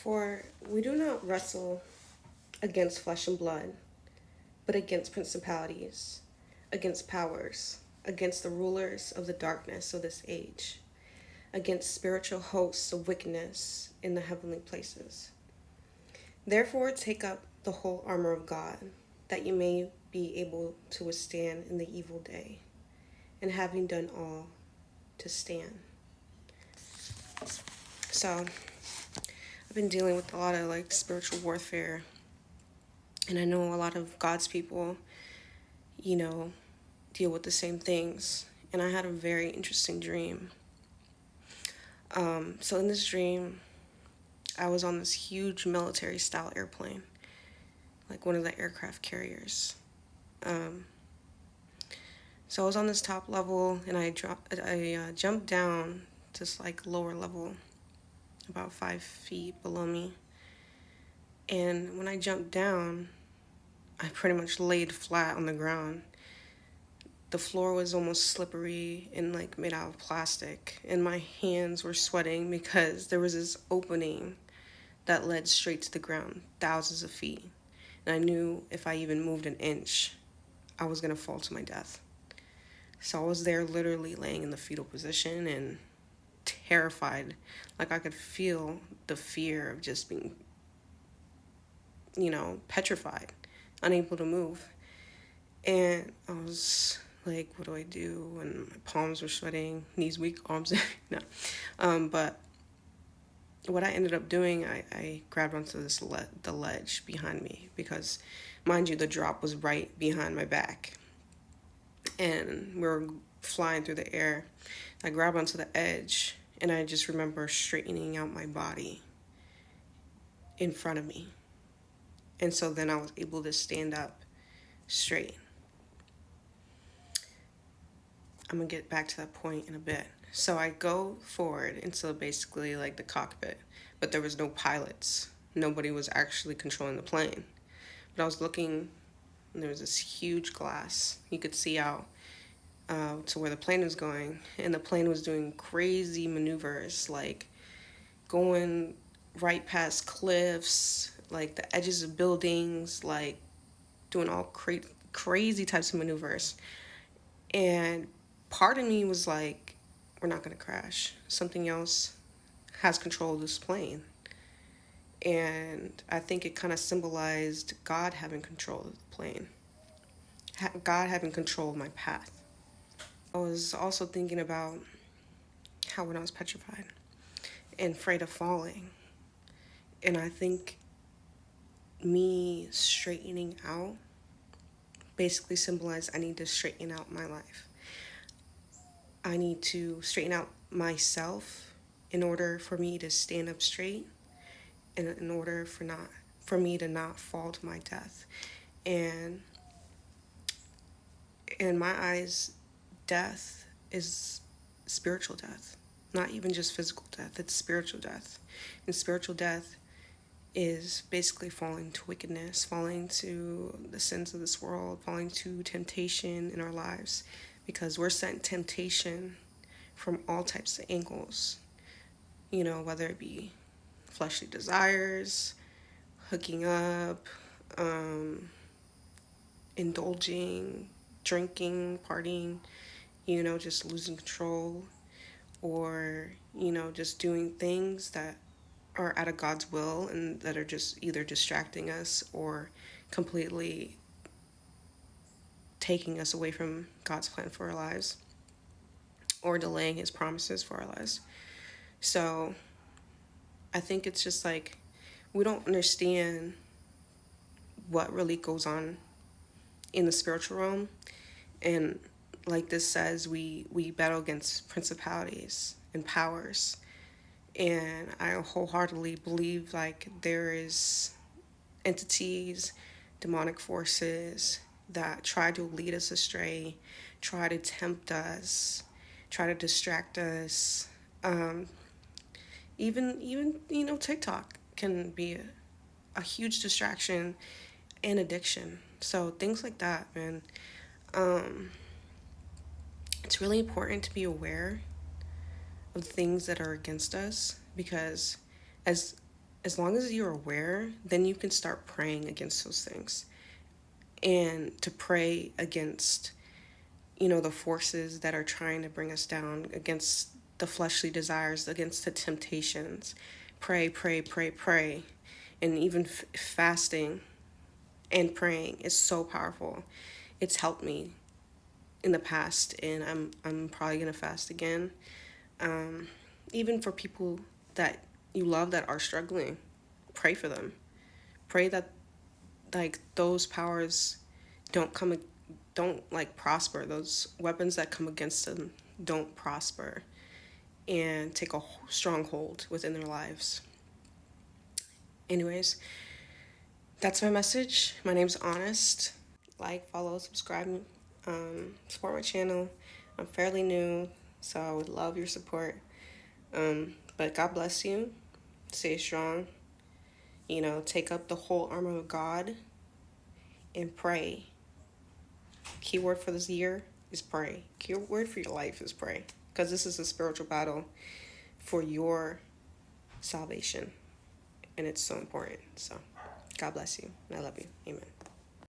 For we do not wrestle against flesh and blood, but against principalities, against powers, against the rulers of the darkness of this age, against spiritual hosts of wickedness in the heavenly places. Therefore, take up the whole armor of God, that you may be able to withstand in the evil day, and having done all, to stand. So, I've been dealing with a lot of spiritual warfare, and I know a lot of God's people, you know, deal with the same things. And I had a very interesting dream. So in this dream, I was on this huge military style airplane, like one of the aircraft carriers. So I was on this top level, and I jumped down to this lower level, about 5 feet below me. And when I jumped down, I pretty much laid flat on the ground. The floor was almost slippery and made out of plastic, and my hands were sweating because there was this opening that led straight to the ground, thousands of feet. And I knew if I even moved an inch, I was going to fall to my death. So I was there literally laying in the fetal position and terrified. I could feel the fear of just being, petrified, unable to move. And I was like, what do I do? And my palms were sweating, knees weak, arms no. But what I ended up doing, I grabbed onto the ledge behind me, because, mind you, the drop was right behind my back. And we were flying through the air. I grabbed onto the edge, and I just remember straightening out my body in front of me. And so then I was able to stand up straight. I'm going to get back to that point in a bit. So I go forward into basically the cockpit, but there was no pilots. Nobody was actually controlling the plane. But I was looking, and there was this huge glass. You could see out to where the plane was going, and the plane was doing crazy maneuvers, going right past cliffs, the edges of buildings, doing all crazy types of maneuvers. And part of me was like, we're not going to crash. Something else has control of this plane. And I think it kind of symbolized God having control of the plane, God having control of my path. I was also thinking about how when I was petrified and afraid of falling, and I think me straightening out basically symbolized I need to straighten out my life. I need to straighten out myself in order for me to stand up straight, and in order for me to not fall to my death. And in my eyes, death is spiritual death, not even just physical death. It's spiritual death. And spiritual death is basically falling to wickedness, falling to the sins of this world, falling to temptation in our lives, because we're sent temptation from all types of angles, whether it be fleshly desires, hooking up, indulging, drinking, partying, just losing control, or, just doing things that are out of God's will and that are just either distracting us or completely taking us away from God's plan for our lives, or delaying his promises for our lives. So I think it's just we don't understand what really goes on in the spiritual realm. And like this says, we battle against principalities and powers. And I wholeheartedly believe there is entities, demonic forces that try to lead us astray, try to tempt us, try to distract us. Even TikTok can be a huge distraction and addiction. So things like that, man. It's really important to be aware of things that are against us, because as as long as you're aware, then you can start praying against those things. And to pray against, the forces that are trying to bring us down, against the fleshly desires, against the temptations. Pray, pray, pray, pray. And even fasting and praying is so powerful. It's helped me in the past, and I'm probably gonna fast again. Even for people that you love that are struggling, pray for them. Pray that like those powers don't like prosper. Those weapons that come against them don't prosper and take a strong hold within their lives. Anyways, that's my message. My name's Honest. Like, follow, subscribe, support my channel. I'm fairly new, so I would love your support. But God bless you. Stay strong. Take up the whole armor of God and pray. Keyword for this year is pray. Keyword for your life is pray. Because this is a spiritual battle for your salvation. And it's so important. So, God bless you. And I love you. Amen.